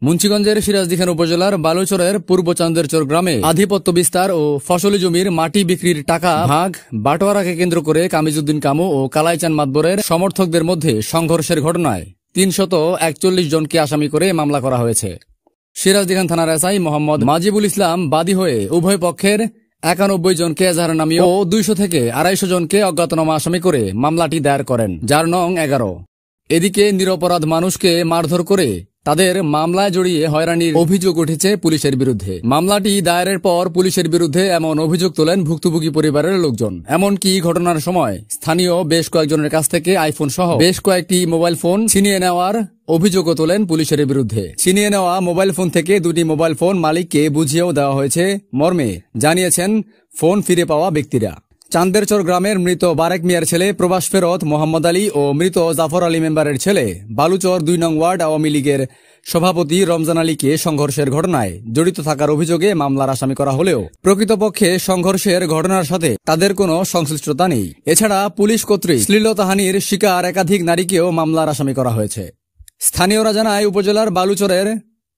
মুন্সিগঞ্জের সিরাজদিখান উপজেলার বালুচরের পূর্ব চান্দেরচর গ্রামে আধিপত্য বিস্তার ও ফসলি জমির মাটি বিক্রির টাকা ভাগ বাটোয়ারাকে কেন্দ্র করে কামিজউদ্দিন কামু ও কালাইচান মাতবরের সমর্থকদের মধ্যে সংঘর্ষের ঘটনায় ৩৪১ জনকে আসামি করে মামলা করা হয়েছে। সিরাজদিখান থানার এসআই মোহাম্মদ মাজিবুল ইসলাম বাদী হয়ে উভয় পক্ষের ৯১ জনকে এজাহার নামিয়ে ও ২০০ থেকে ২৫০ জনকে অজ্ঞাতনামা আসামি করে মামলাটি দায়ের করেন, যার নং ১১। এদিকে নিরপরাধ মানুষকে মারধর করে তাদের মামলায় জড়িয়ে হয়রানির অভিযোগ উঠেছে পুলিশের বিরুদ্ধে। মামলাটি দায়েরের পর পুলিশের বিরুদ্ধে এমন অভিযোগ তোলেন ভুক্তভোগী পরিবারের লোকজন। এমনকি ঘটনার সময় স্থানীয় বেশ কয়েকজনের কাছ থেকে আইফোন সহ বেশ কয়েকটি মোবাইল ফোন ছিনিয়ে নেওয়ার অভিযোগও তোলেন পুলিশের বিরুদ্ধে। ছিনিয়ে নেওয়া মোবাইল ফোন থেকে ২টি মোবাইল ফোন মালিককে বুঝিয়েও দেওয়া হয়েছে মর্মে জানিয়েছেন ফোন ফিরে পাওয়া ব্যক্তিরা। চান্দেরচর গ্রামের মৃত বারেক মিয়ার ছেলে প্রবাস ফেরত মোহাম্মদ আলী ও মৃত জাফর আলী মেম্বারের ছেলে বালুচর ২ নং ওয়ার্ড আওয়ামী লীগের সভাপতি রমজান আলীকে সংঘর্ষের ঘটনায় জড়িত থাকার অভিযোগে মামলার আসামি করা হলেও প্রকৃতপক্ষে সংঘর্ষের ঘটনার সাথে তাদের কোনো সংশ্লিষ্টতা নেই। এছাড়া পুলিশ কর্তৃক শ্লীলতাহানির শিকার একাধিক নারীকেও মামলার আসামি করা হয়েছে। স্থানীয়রা জানায়, উপজেলার বালুচরের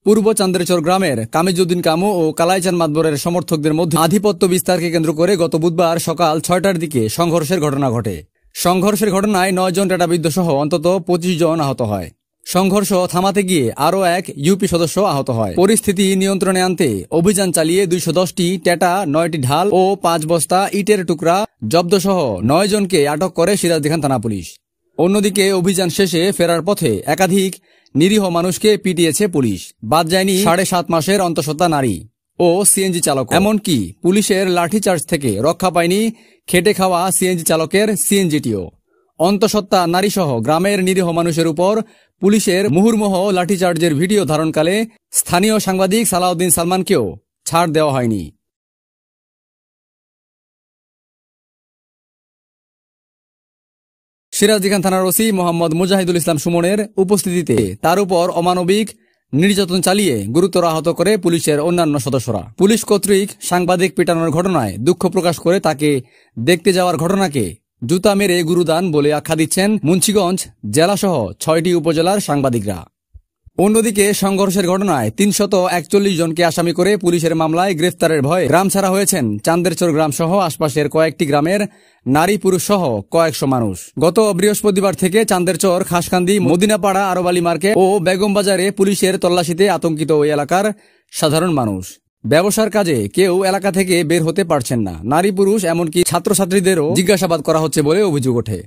পূর্ব চান্দেরচর গ্রামের কামিজউদ্দিন কামু ও কালাইচান মাতবরের সমর্থকদের মধ্যে আধিপত্য বিস্তারকে কেন্দ্র করে গত বুধবার সকাল ৬টার দিকে সংঘর্ষের ঘটনা ঘটে। সংঘর্ষের ঘটনায় ৯ জন টেটাবিদ্ধ সহ অন্তত ২৫ জন আহত হয়। সংঘর্ষ থামাতে গিয়ে আরও এক ইউপি সদস্য আহত হয়। পরিস্থিতি নিয়ন্ত্রণে আনতে অভিযান চালিয়ে ২১০টি টেটা, ৯টি ঢাল ও ৫ বস্তা ইটের টুকরা জব্দ সহ ৯ জনকে আটক করে সিরাজদিখান থানা পুলিশ। অন্যদিকে অভিযান শেষে ফেরার পথে একাধিক নিরীহ মানুষকে পিটিয়েছে পুলিশ। বাদ যায়নি ৭.৫ মাসের অন্তঃসত্ত্বা নারী ও সিএনজি চালক। এমনকি পুলিশের লাঠিচার্জ থেকে রক্ষা পায়নি খেটে খাওয়া সিএনজি চালকের সিএনজিটিও। অন্তঃসত্ত্বা নারীসহ গ্রামের নিরীহ মানুষের উপর পুলিশের মুহুর্মুহ লাঠিচার্জের ভিডিও ধারণকালে স্থানীয় সাংবাদিক সালাউদ্দিন সালমানকেও ছাড় দেওয়া হয়নি। সিরাজদিখান থানার ওসি মোহাম্মদ মুজাহিদুল ইসলাম সুমনের উপস্থিতিতে তার উপর অমানবিক নির্যাতন চালিয়ে গুরুতর আহত করে পুলিশের অন্যান্য সদস্যরা। পুলিশ কর্তৃক সাংবাদিক পিটানোর ঘটনায় দুঃখ প্রকাশ করে তাকে দেখতে যাওয়ার ঘটনাকে জুতা মেরে গুরুদান বলে আখ্যা দিচ্ছেন মুন্সিগঞ্জ জেলাসহ ৬টি উপজেলার সাংবাদিকরা। অন্যদিকে সংঘর্ষের ঘটনায় ৩৪১ জনকে আসামি করে পুলিশের মামলায় গ্রেফতারের ভয়ে গ্রাম ছাড়া হয়েছেন চান্দেরচর গ্রাম সহ আশপাশের কয়েকটি গ্রামের নারী পুরুষ সহ কয়েকশো মানুষ। গত বৃহস্পতিবার থেকে চান্দেরচর, খাসকান্দি, মদিনাপাড়া, আরবালি মার্কেট ও বেগম বাজারে পুলিশের তল্লাশিতে আতঙ্কিত ওই এলাকার সাধারণ মানুষ। ব্যবসার কাজে কেউ এলাকা থেকে বের হতে পারছেন না। নারী পুরুষ এমনকি ছাত্রছাত্রীদেরও জিজ্ঞাসাবাদ করা হচ্ছে বলে অভিযোগ ওঠে।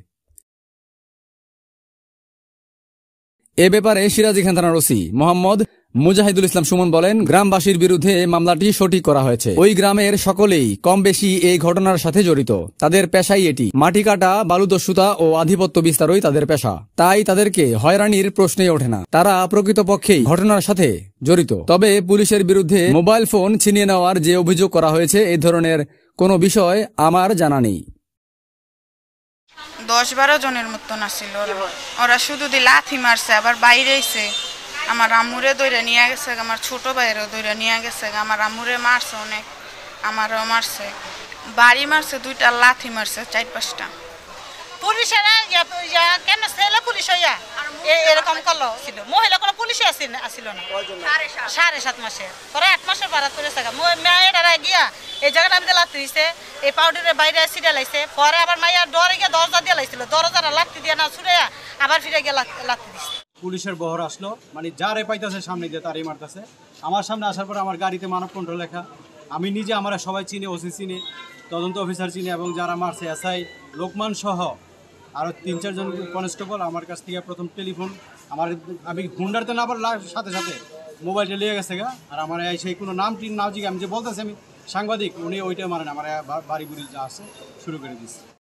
এ ব্যাপারে সিরাজদিখান থানার ওসি মোহাম্মদ মুজাহিদুল ইসলাম সুমন বলেন, গ্রামবাসীর বিরুদ্ধে মামলাটি সঠিক করা হয়েছে। ওই গ্রামের সকলেই কম বেশি এই ঘটনার সাথে জড়িত। তাদের পেশাই এটি। মাটি কাটা, বালুদস্যুতা ও আধিপত্য বিস্তারই তাদের পেশা। তাই তাদেরকে হয়রানির প্রশ্নই ওঠে না। তারা প্রকৃতপক্ষেই ঘটনার সাথে জড়িত। তবে পুলিশের বিরুদ্ধে মোবাইল ফোন ছিনিয়ে নেওয়ার যে অভিযোগ করা হয়েছে, এই ধরনের কোনো বিষয় আমার জানা নেই। ১০-১২ জনের মতন আসছিল। ওরা শুধু লাথি মারছে, আবার বাইরে এসে আমার আম্মুরে দইরা নিয়ে গেছে, আমার ছোট ভাইয়েরও দইরা নিয়ে গেছে। আমার আম্মুরে মারছে অনেক, আমারও মারছে, বাড়ি মারছে, 2টা লাথি মারছে, 4-5টা। পুলিশেরা কেন ছেলে পুলিশ হইয়া এরকম করলো ছিল, মহিলা কোনো পুলিশে আসিল না। ৭.৫ মাসের পরে 8 মাসের বারাত করেছে। মেয়েরা গিয়া এই জায়গাটা আমি লাথি দিছে, এই পাউডারের বাইরে সিডা লাইছে। পরে আবার মাইয়া ডরে গিয়ে দরজা দিয়ে লাইছিল, দরজাটা লাথি দিয়ে না ছুড়ে আবার ফিরে গিয়ে লাথি দিছে। পুলিশের বহর আসলো, মানে যারে পাইতেছে সামনে দিয়ে তারই মারতেছে। আমার সামনে আসার পর আমার গাড়িতে মানব কন্ট্রোল লেখা। আমি নিজে, আমরা সবাই চিনি, ওসি চিনি, তদন্ত অফিসার চিনি, এবং যারা মারছে এসআই লোকমান সহ আরও 3-4 জন কনস্টেবল আমার কাছ থেকে প্রথম টেলিফোন, আমি হুন্ডারতে না পারলে সাথে সাথে মোবাইলটা লিয়ে গেছে গা। আর আমার সেই কোনো নাম টিন নাও জিগে আমি যে বলতেছি আমি সাংবাদিক, উনি ওইটা মারেন, আমার বাড়ি বুড়ি যা আছে শুরু করে দিচ্ছে।